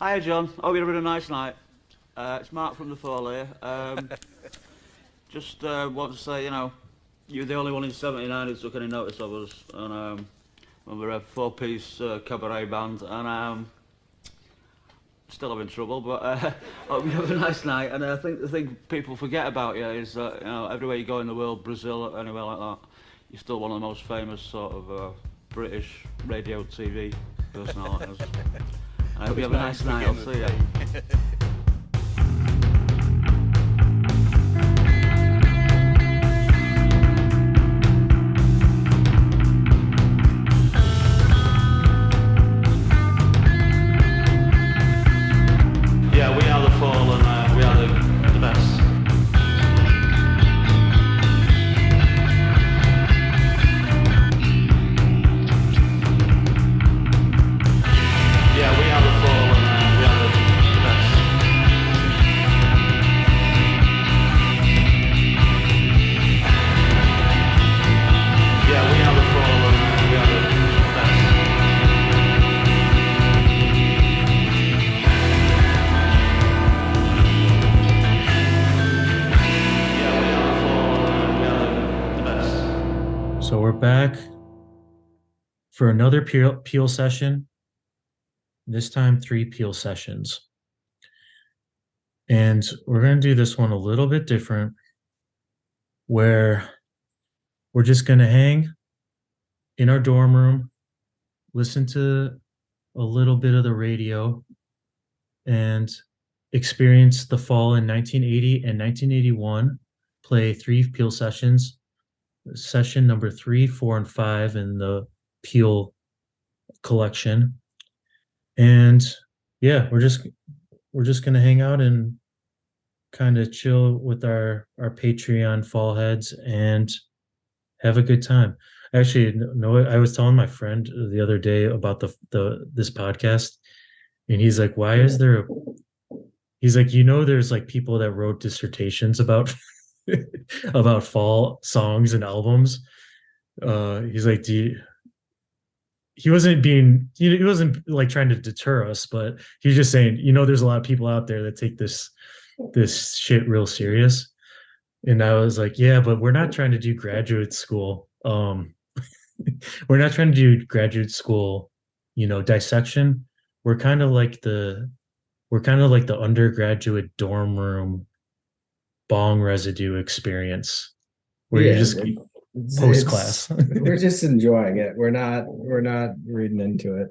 Hiya, John. Hope you're having a nice night. It's Mark from the Fall here. Just want to say, you're the only one in '79 who took any notice of us. And when we're a four-piece cabaret band, and still having trouble, but hope you have a nice night. And I think the thing people forget about you is that, everywhere you go in the world, Brazil, anywhere like that, you're still one of the most famous sort of British radio TV personalities. I hope you have a nice night. I'll see you. Yeah, we are the Fall and we are the best. Yeah, we are the Fall and we are the best. Yeah, we are the Fall and we are the best. Yeah, we are the Fall and we are the best. So we're back for another peel session. This time 3 peel sessions. And we're going to do this one a little bit different, where we're just going to hang in our dorm room, listen to a little bit of the radio, and experience the Fall in 1980 and 1981, play 3 peel sessions, session number 3, 4, and 5 in the peel collection. And yeah, we're just gonna hang out and kind of chill with our Patreon fall heads and have a good time. Actually, no, I was telling my friend the other day about this podcast, and he's like, "Why is there?" He's like, there's like people that wrote dissertations about about fall songs and albums. He's like, he wasn't like trying to deter us, but he's just saying, there's a lot of people out there that take this shit real serious. And I was like, yeah, but we're not trying to do graduate school. We're not trying to do graduate school, dissection. We're kind of like the undergraduate dorm room bong residue experience where you're just post class. We're just enjoying it. We're not reading into it,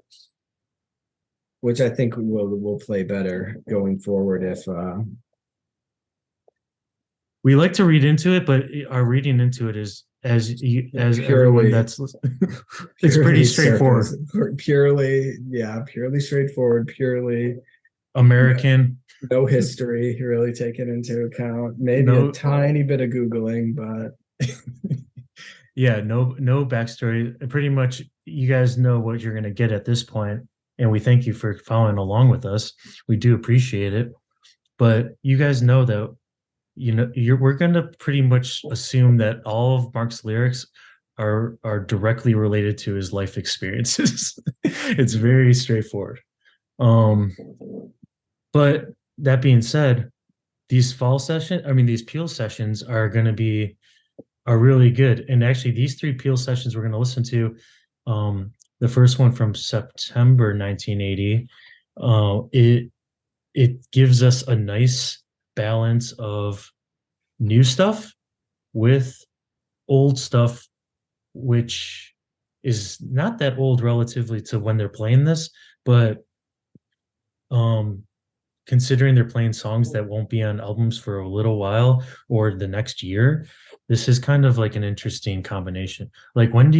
which I think will play better going forward if we like to read into it, but our reading into it is as purely, everyone that's it's pretty straightforward. Purely straightforward, purely American. No history really taken into account. Maybe a tiny bit of Googling, but yeah, no backstory. Pretty much you guys know what you're going to get at this point, and we thank you for following along with us. We do appreciate it. But you guys know that we're going to pretty much assume that all of Mark's lyrics are directly related to his life experiences. It's very straightforward. But that being said, these peel sessions are really good. And actually these 3 peel sessions we're going to listen to, the first one from September 1980, it gives us a nice balance of new stuff with old stuff, which is not that old relatively to when they're playing this, but considering they're playing songs that won't be on albums for a little while or the next year, this is kind of like an interesting combination. Like when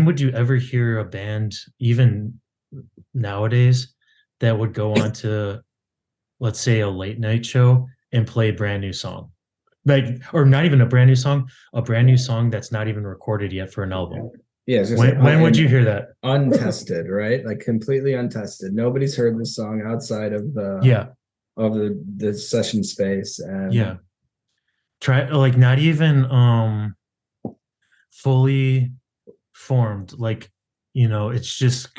would you ever hear a band, even nowadays, that would go on to, let's say, a late night show and play a brand new song? Or not even a brand new song that's not even recorded yet for an album. Yeah. When would you hear that? Untested, right? Like completely untested. Nobody's heard this song outside of the session space. And try like not even fully formed. Like, it's just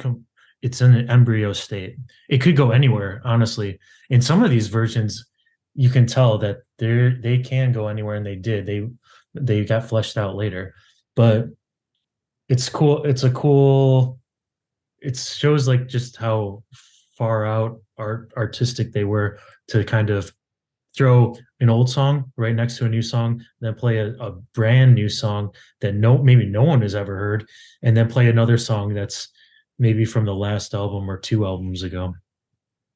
it's in an embryo state. It could go anywhere, honestly. In some of these versions, you can tell that they can go anywhere, and they did. They got fleshed out later. But it's cool. It shows like just how far out artistic they were to kind of throw an old song right next to a new song, then play a brand new song that maybe no one has ever heard, and then play another song that's maybe from the last album or 2 albums ago.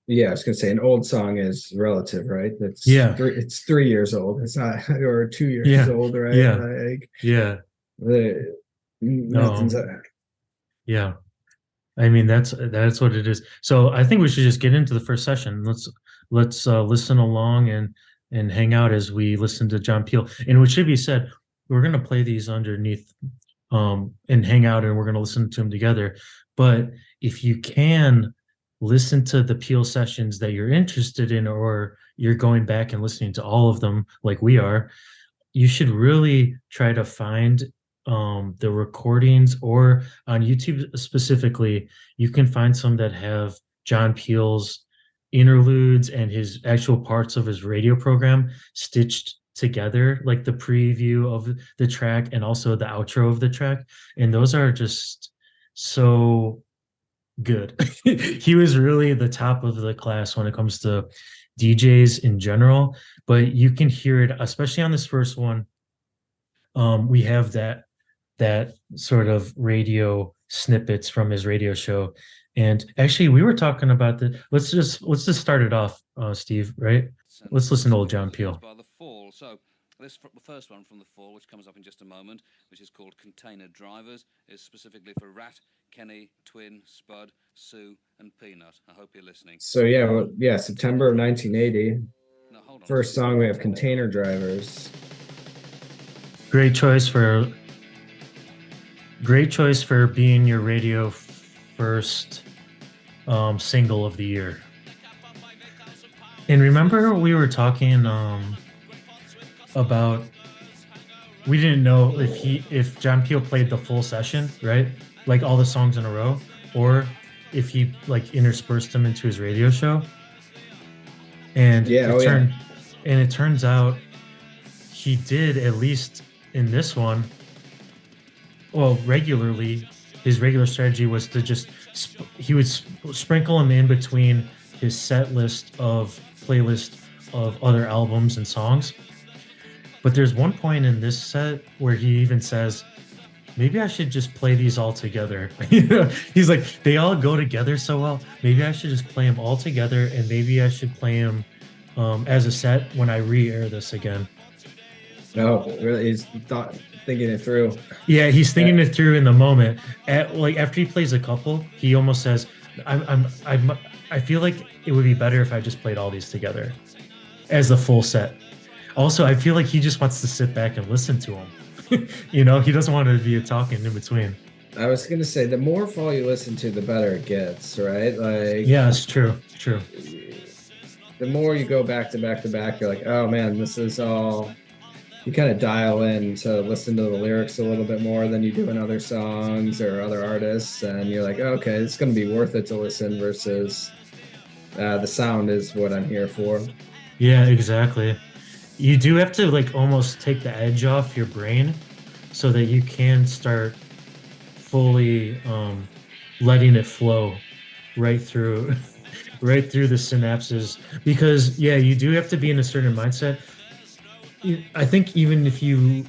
Yeah, I was gonna say an old song is relative, right? Yeah. It's 3 years old. It's not or 2 years Yeah. old, right? Yeah. Like Yeah. nothing's Yeah. I mean, that's what it is. So I think we should just get into the first session. Let's listen along and hang out as we listen to John Peel. And what should be said, we're gonna play these underneath and hang out, and we're gonna listen to them together. But if you can listen to the Peel sessions that you're interested in, or you're going back and listening to all of them like we are, you should really try to find the recordings, or on YouTube specifically, you can find some that have John Peel's interludes and his actual parts of his radio program stitched together, like the preview of the track and also the outro of the track. And those are just so good. He was really the top of the class when it comes to DJs in general, but you can hear it, especially on this first one. We have that sort of radio snippets from his radio show. And actually, we were talking about let's just start it off, Steve, right? Let's listen to old John Peel. By the Fall. So this the first one from the Fall, which comes up in just a moment, which is called Container Drivers, is specifically for Rat, Kenny, Twin, Spud, Sue, and Peanut. I hope you're listening. So yeah, September of 1980. Now, hold on. First song we have Container Drivers. Great choice for being your radio first single of the year. And remember, we were talking about, we didn't know if John Peel played the full session, right? Like all the songs in a row, or if he like interspersed them into his radio show. And it turns out he did, at least in this one. Well, regularly, his regular strategy was to just he would sprinkle them in between his playlist of other albums and songs. But there's one point in this set where he even says, maybe I should just play these all together. He's like, they all go together so well. Maybe I should just play them all together, and maybe I should play them as a set when I re-air this again. No, really, he's thinking it through. Yeah, he's thinking it through in the moment. After he plays a couple, he almost says, I feel like it would be better if I just played all these together as the full set. Also, I feel like he just wants to sit back and listen to them. He doesn't want to be talking in between. I was gonna say, the more Fall you listen to, the better it gets, right? Like, yeah, it's true. The more you go back to back to back, you're like, oh man, this is all. You kind of dial in to listen to the lyrics a little bit more than you do in other songs or other artists, and you're like, okay, it's going to be worth it to listen versus the sound is what I'm here for. Yeah, exactly. You do have to like almost take the edge off your brain so that you can start fully letting it flow right through the synapses, because you do have to be in a certain mindset. I think even if you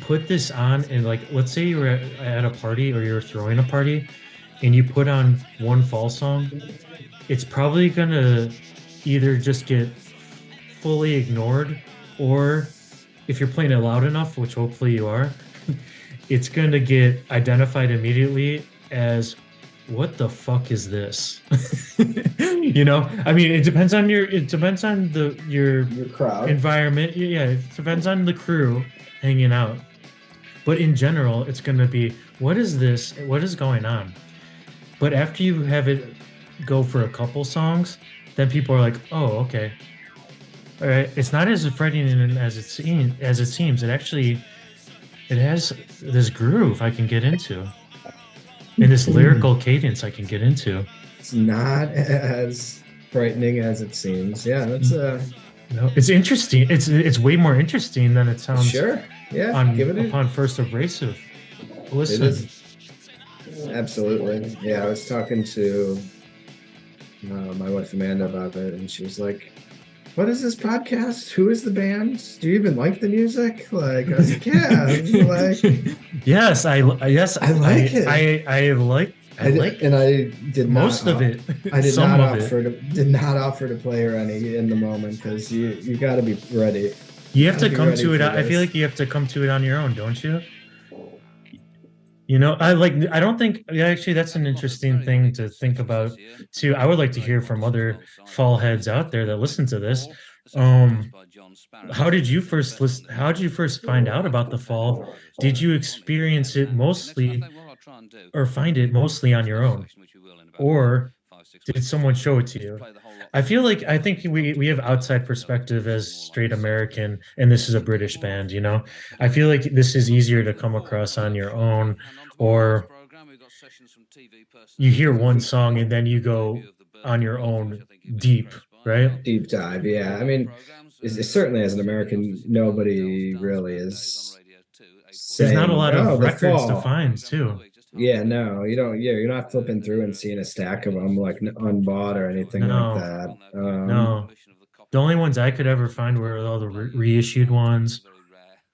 put this on, and like, let's say you were at a party or you're throwing a party and you put on one Fall song, it's probably gonna either just get fully ignored, or if you're playing it loud enough, which hopefully you are, it's gonna get identified immediately as, what the fuck is this? I mean, it depends on your crowd environment. Yeah, it depends on the crew hanging out. But in general, it's going to be, what is this? What is going on? But after you have it go for a couple songs, then people are like, oh, okay. All right. It's not as frightening as it seems. It has this groove I can get into. and this lyrical cadence I can get into. It's not as frightening as it seems. Yeah, that's No, it's interesting. It's way more interesting than it sounds sure. Yeah, on give it upon first abrasive. It Listen, is absolutely. Yeah, I was talking to my wife Amanda about it, and she was like, "What is this podcast? Who is the band? Do you even like the music?" Like, I was like, "Yeah." Like, yes, I like it. I like and I did most not, of it. I did Some not of offer it. did not offer to play her any in the moment because you got to be ready. You have to be come ready to it. for I feel this. like you have to come to it on your own, don't you? You know, I don't think, yeah, actually, that's an interesting thing to think about too. I would like to hear from other fall heads out there that listen to this. How did you first listen? How did you first find out about the fall? Did you experience it mostly or find it mostly on your own? Or did someone show it to you? I think we have outside perspective as straight American, and this is a British band, you know. I feel like this is easier to come across on your own, or you hear one song and then you go on your own deep, right? Deep dive. Yeah, I mean, certainly as an American, nobody really is There's not a saying, lot "Oh, of the records to fall." find too. Yeah, no, you don't. Yeah, you're not flipping through and seeing a stack of them like unbought or anything like No, that. no. The only ones I could ever find were all the reissued ones.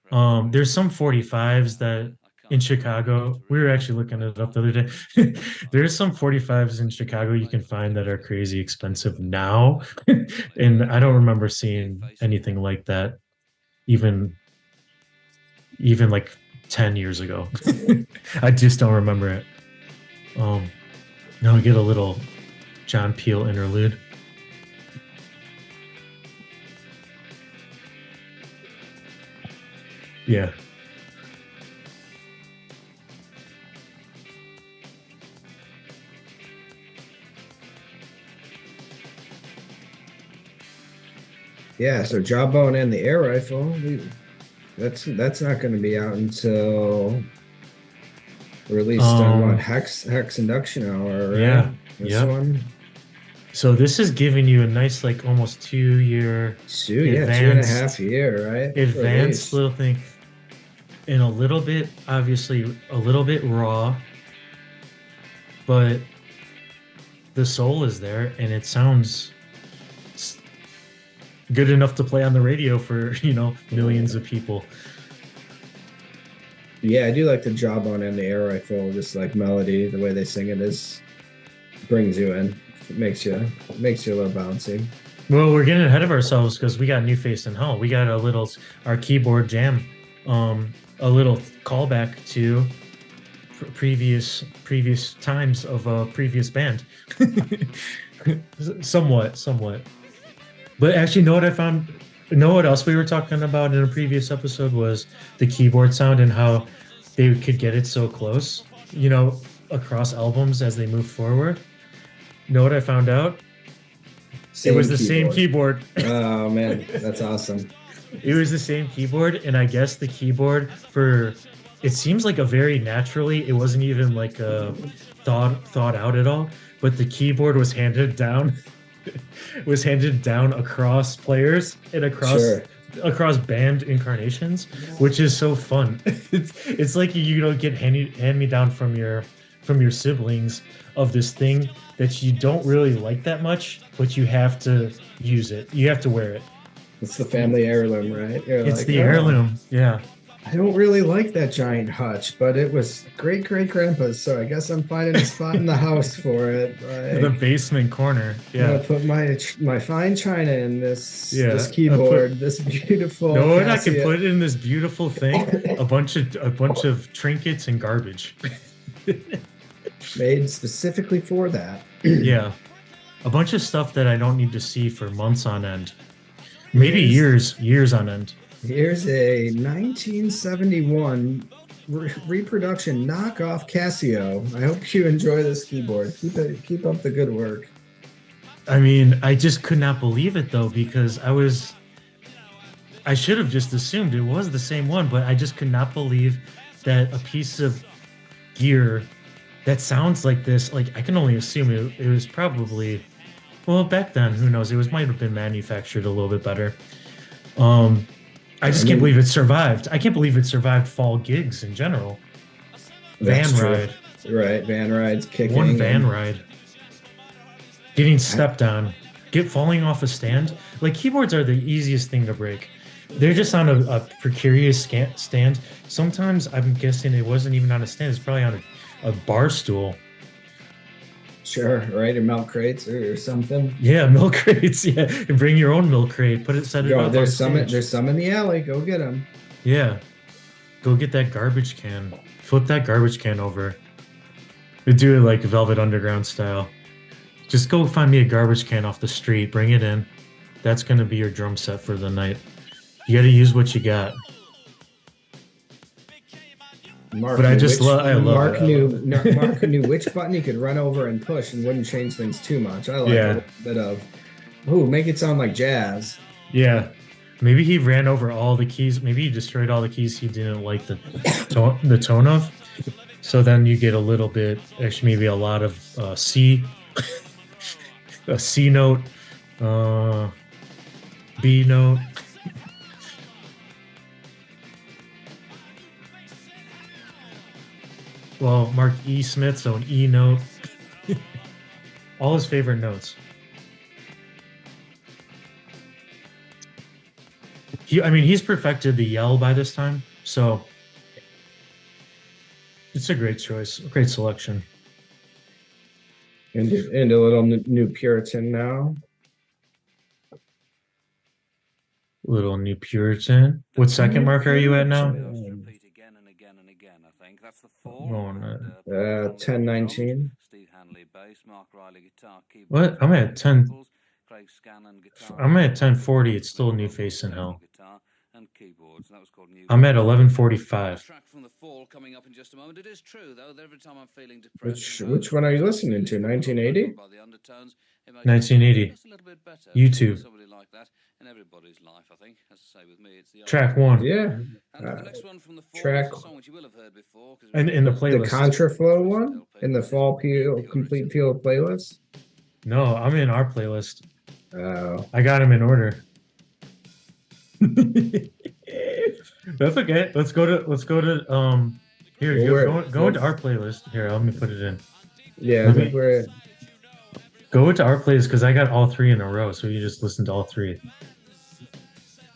There's some 45s that in Chicago, we were actually looking it up the other day. There's some 45s in Chicago you can find that are crazy expensive now. And I don't remember seeing anything like that even like 10 years ago. I just don't remember it. Now we get a little John Peel interlude. Yeah. Yeah, so Jawbone and the air rifle. That's not going to be out until released on what Hex Induction Hour, right? Yeah. This one. So this is giving you a nice, like, almost 2 year, 2.5 year, right? advanced little thing, and a little bit, obviously, a little bit raw, but the soul is there, and it sounds good enough to play on the radio for millions of people. Yeah, I do like the Jawbone and the air rifle, just like melody. The way they sing it brings you in. It makes you a little bouncy. Well, we're getting ahead of ourselves because we got New Face in Hell. We got our keyboard jam, a little callback to previous times of a previous band. somewhat. But actually, know what I found? Know what else we were talking about in a previous episode was the keyboard sound and how they could get it so close, across albums as they move forward. Know what I found out? It was the same keyboard. Oh man, that's awesome. It was the same keyboard, and I guess the keyboard it seems like a very naturally, it wasn't even like a thought out at all, but the keyboard was handed down across players and across band incarnations, which is so fun. It's like get hand me down from your siblings of this thing that you don't really like that much, but you have to use it. You have to wear it. It's the family heirloom, right? It's the heirloom. Yeah. I don't really like that giant hutch, but it was great grandpa's, so I guess I'm finding a spot in the house for it. The basement corner. Yeah. I'm gonna put my fine china in this keyboard, this beautiful. No one I can put in this beautiful thing. a bunch of trinkets and garbage. Made specifically for that. Yeah. A bunch of stuff that I don't need to see for months on end. Maybe years on end. Here's a 1971 reproduction knockoff Casio. I hope you enjoy this keyboard. Keep up the good work. I mean, I just could not believe it though, because I should have just assumed it was the same one, but I just could not believe that a piece of gear that sounds like this. Like I can only assume it was probably, well, back then, who knows? It was might have been manufactured a little bit better. I just can't believe it survived. I can't believe it survived fall gigs in general. Van ride. Right, van rides, kicking. One van ride. Getting stepped on. Falling off a stand. Like keyboards are the easiest thing to break. They're just on a precarious stand. Sometimes I'm guessing it wasn't even on a stand. It's probably on a bar stool. Sure, right, or milk crates or something. Yeah, milk crates. Yeah, and bring your own milk crate. Set it up. There's some in the alley. Go get them. Yeah, go get that garbage can. Flip that garbage can over. We do it like Velvet Underground style. Just go find me a garbage can off the street. Bring it in. That's gonna be your drum set for the night. You got to use what you got. Mark but I just love. I love Mark it. Mark knew which button he could run over and push and wouldn't change things too much. I like a little bit of, make it sound like jazz. Yeah, maybe he ran over all the keys. Maybe he destroyed all the keys he didn't like the tone of. So then you get a little bit, actually maybe a lot of C, a C note, B note. Well, Mark E. Smith, so an E note. All his favorite notes. He's perfected the yell by this time, so it's a great choice, a great selection. And a little new Puritan now. Little new Puritan. What second mark are you at now? That's the fall. 1019. Steve Hanley bass, Mark Riley guitar, keyboard. What? I'm at 10. Craig Scanlon guitar. I'm at 1040. It's still New Face in Hell. And keyboards. That was called New. I'm at 1145. Track from the fall coming up in just a moment. It is true though that every time I'm feeling depressed. Which one are you listening to? 1980. 1980. YouTube. Somebody like that in everybody's life, I think. As I say, with me, it's the track one. Yeah. The next one from the fall, track. A song which you will have heard before. And in the playlist. The Contraflow one in the fall complete peel playlist. No, I'm in our playlist. Oh. I got them in order. That's okay. Let's go to here. Go into our playlist. Here, let me put it in. Yeah, we're go into our playlist because I got all three in a row, so you just listen to all three.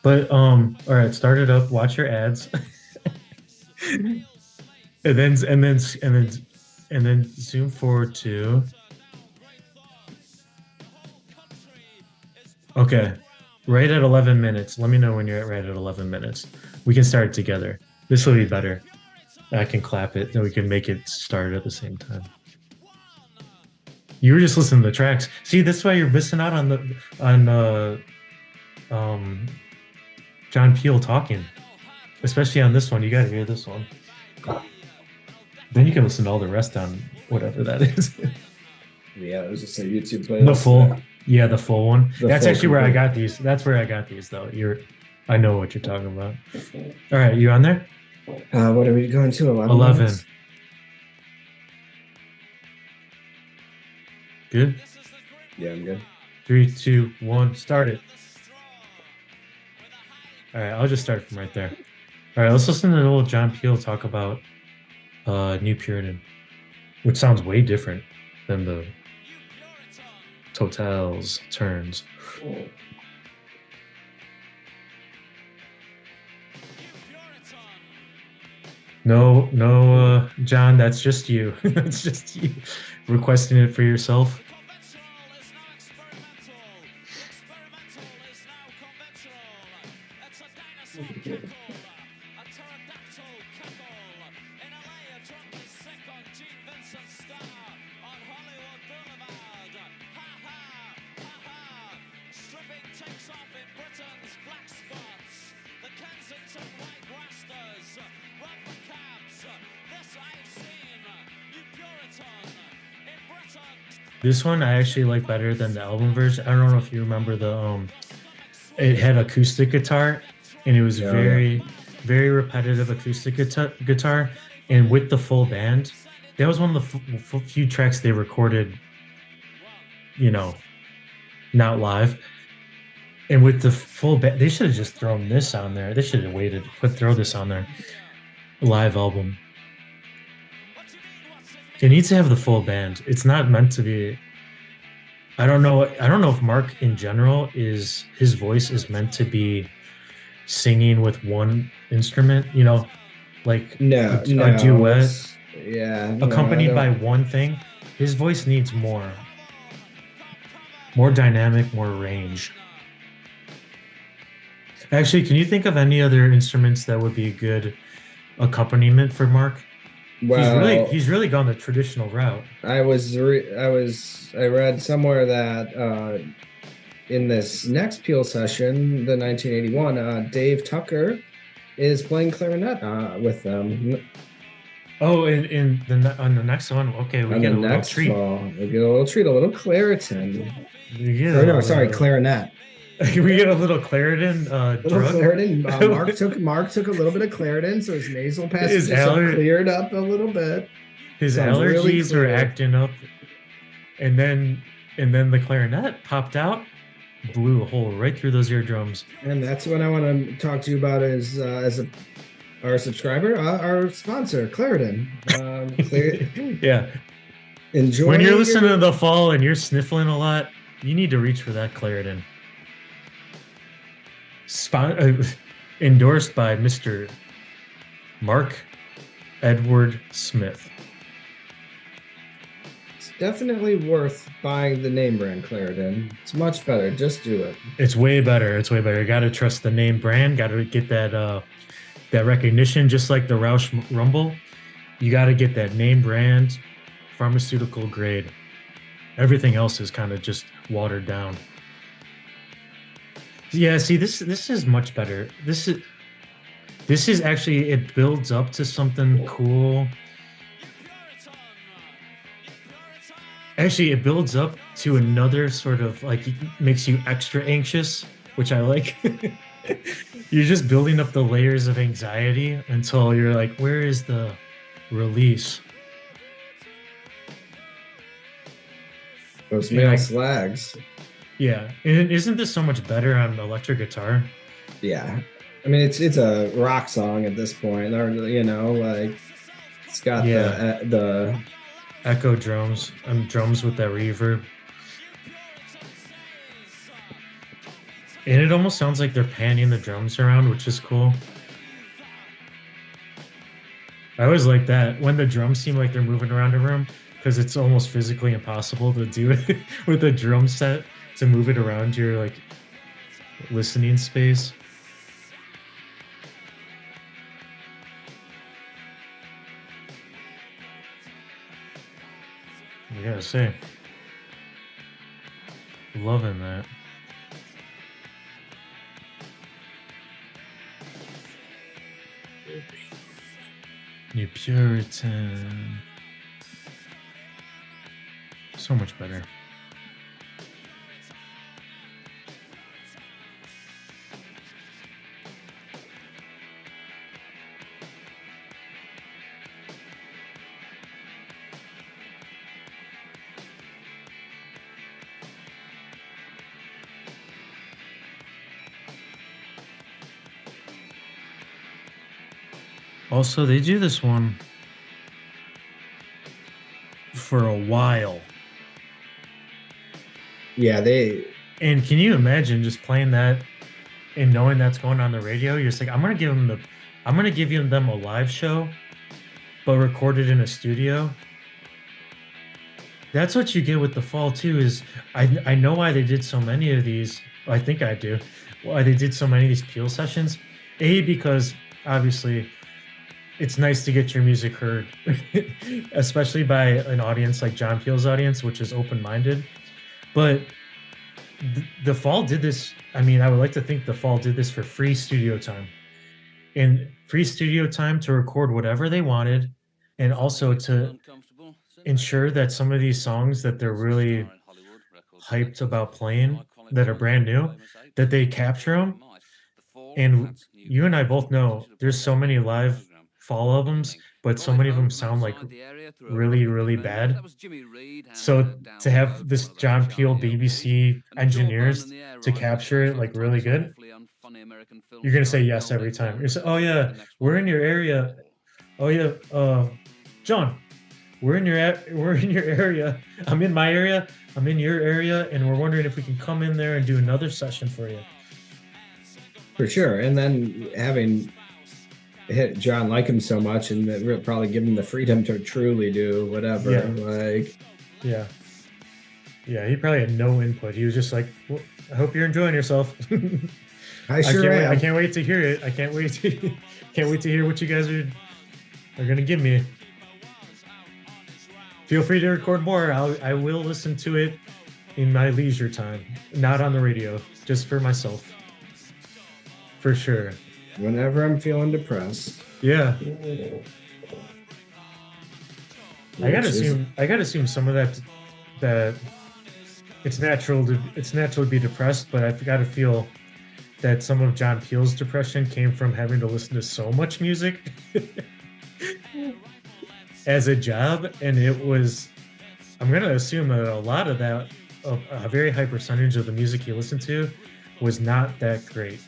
But all right, start it up. Watch your ads, and then zoom forward to. Okay, right at 11 minutes. Let me know when you're right at 11 minutes. We can start it together. This will be better. I can clap it, then we can make it start at the same time. You were just listening to the tracks. See, that's why you're missing out on John Peel talking, especially on this one. You got to hear this one. Then you can listen to all the rest on whatever that is. Yeah, it was just a YouTube playlist. The full, yeah, the full one. That's actually where I got these. That's where I got these, though. I know what you're talking about. All right, you on there? What are we going to? 11. Minutes? Good? Yeah, I'm good. 3, 2, 1, start it. All right, I'll just start from right there. All right, let's listen to old John Peel talk about New Puritan, which sounds way different than the Totals turns. No, John, that's just you. That's just you requesting it for yourself. This one I actually like better than the album version. I don't know if you remember it had acoustic guitar, and it was very repetitive acoustic guitar, and with the full band, that was one of the few tracks they recorded, you know, not live. And with the full band, they should have just thrown this on there. They should have waited, but throw this on there. Live album. It needs to have the full band. It's not meant to be. I don't know. I don't know if Mark in general is his voice is meant to be singing with one instrument, like No, a duet yeah, no, accompanied by one thing. His voice needs more dynamic, more range. Actually, can you think of any other instruments that would be a good accompaniment for Mark? Well, He's really gone the traditional route. I read somewhere that in this next Peel session, the 1981, Dave Tucker is playing clarinet with them. Oh, on the next one, okay, we On get the a little next treat. fall, we get a little treat, a little claritin. Yeah, Or no, sorry, clarinet. we get a little Claritin Little drug. Claritin. Mark took a little bit of Claritin, so his nasal passages cleared up a little bit. His Sounds really allergies are clear. acting up, and then the clarinet popped out, blew a hole right through those eardrums. And that's what I want to talk to you about is our subscriber, our sponsor, Claritin. Yeah. Enjoy. When you're listening to The Fall and you're sniffling a lot, you need to reach for that Claritin. Endorsed by Mr. Mark Edward Smith. It's definitely worth buying the name brand Claritin. It's much better. Just do it. It's way better. It's way better. You got to trust the name brand. Got to get that recognition, just like the Roush Rumble. You got to get that name brand, pharmaceutical grade. Everything else is kind of just watered down. Yeah, see, this is much better. This is actually, it builds up to something cool. Actually, it builds up to another sort of like makes you extra anxious, which I like. You're just building up the layers of anxiety until you're like, where is the release? Those male slags. Yeah, and isn't this so much better on electric guitar? Yeah, I mean it's a rock song at this point, or like it's got the echo drums and drums with that reverb, and it almost sounds like they're panning the drums around, which is cool. I always like that when the drums seem like they're moving around a room, because it's almost physically impossible to do it with a drum set, to move it around your like listening space. I gotta say, loving that. New Puritan. So much better. Also, they do this one for a while. Yeah, and can you imagine just playing that and knowing that's going on the radio? You're just like, I'm gonna give them a live show, but recorded in a studio. That's what you get with The Fall too. Is I know why they did so many of these. I think I do. Why they did so many of these Peel sessions? Because obviously it's nice to get your music heard, especially by an audience like John Peel's audience, which is open-minded. But the Fall did this. I mean, I would like to think The Fall did this for free studio time. And free studio time to record whatever they wanted, and also to ensure that some of these songs that they're really hyped about playing, that are brand new, that they capture them. And you and I both know there's so many live Fall albums but so many of them sound like really, really bad. So to have this John Peel BBC engineers to capture it like really good, you're gonna say yes every time. You're saying, "Oh yeah, we're in your area. Oh yeah, John, we're in your area. I'm in my area. I'm in your area, and we're wondering if we can come in there and do another session for you." For sure. And then having hit John like him so much, and that probably give him the freedom to truly do whatever. Yeah. Like, yeah, he probably had no input. He was just like, well, "I hope you're enjoying yourself." I sure am. I can't wait to hear it. I can't wait to hear what you guys are gonna give me. Feel free to record more. I will listen to it in my leisure time, not on the radio, just for myself. For sure. Whenever I'm feeling depressed. Yeah. I gotta assume some of that it's natural to be depressed, but I've got to feel that some of John Peel's depression came from having to listen to so much music as a job, and I'm gonna assume that a lot of that, a very high percentage of the music he listened to was not that great.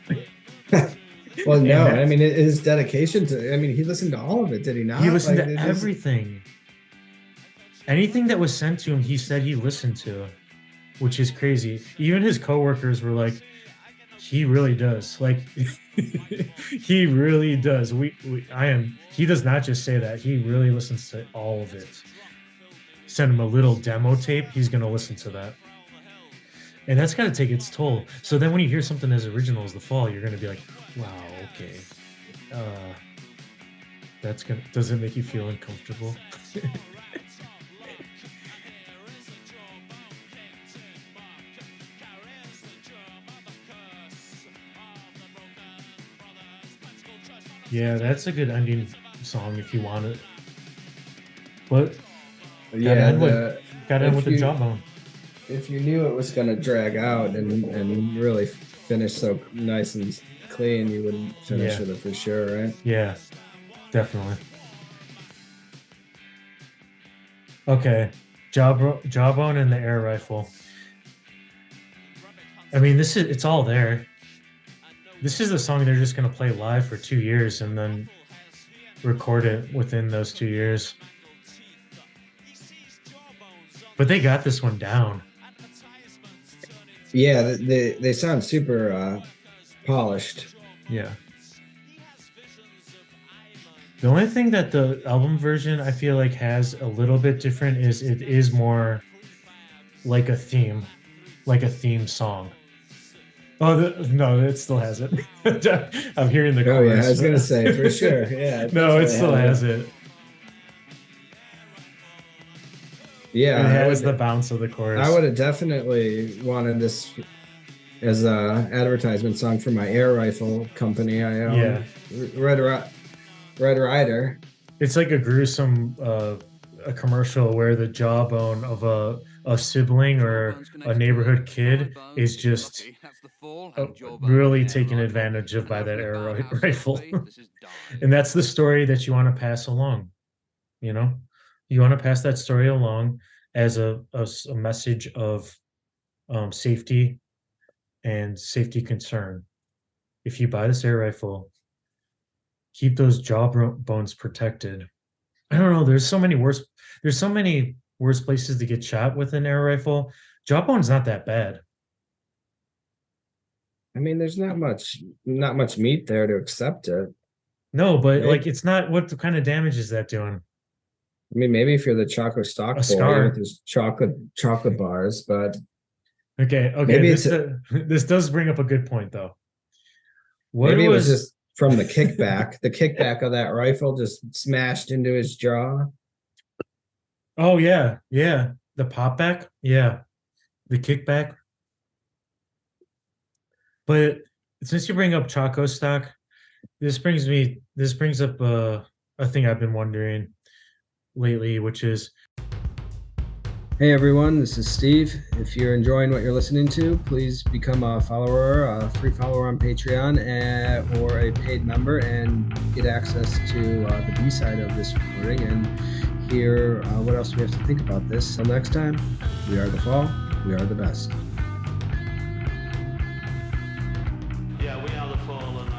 Well, no, I mean, his dedication to, I mean, he listened to all of it, did he not? He listened to everything. Anything that was sent to him, he said he listened to, which is crazy. Even his coworkers were like, he really does. Like, he really does. He does not just say that. He really listens to all of it. Send him a little demo tape, he's going to listen to that. And that's got to take its toll. So then when you hear something as original as The Fall, you're going to be like, wow, okay. Does it make you feel uncomfortable? Yeah, that's a good ending song if you want it. But gotta end with the jawbone. If you knew it was going to drag out and really finish so nice and clean, you would finish with it for sure, right? Yeah, definitely. Okay, jawbone and the air rifle. I mean, it's all there. This is a song they're just going to play live for 2 years and then record it within those 2 years. But they got this one down. Yeah, they sound super polished. Yeah. The only thing that the album version I feel like has a little bit different is it is more like a theme song. Oh, no, it still has it. I'm hearing the chorus. Oh, yeah, I was going to say, for sure. Yeah. No, it still has it. Yeah. It has the bounce of the chorus. I would have definitely wanted this as a advertisement song for my air rifle company I own. Yeah. Red Rider. It's like a gruesome a commercial where the jawbone of a sibling or a neighborhood kid is just really taken advantage of by that air rifle. And that's the story that you want to pass along. You know, you want to pass that story along as a message of safety and safety concern. If you buy this air rifle, keep those jawbones protected. I don't know. There's so many worse places to get shot with an air rifle. Jawbone's not that bad. I mean, there's not much meat there to accept it. No, but like, it's not. What kind of damage is that doing? I mean, maybe if you're the chocolate stock boy with his chocolate bars, but okay. Maybe this does bring up a good point, though. Maybe it was just from the kickback. The kickback of that rifle just smashed into his jaw. Oh yeah, yeah. The pop back, yeah. The kickback. But since you bring up Choco stock, this brings up a thing I've been wondering lately, which is Hey everyone, this is Steve. If you're enjoying what you're listening to, please become a follower, a free follower on Patreon, or a paid member, and get access to the B-side of this recording and hear what else we have to think about this. Till next time, we are the fall, we are the best. Yeah, we are the fall, and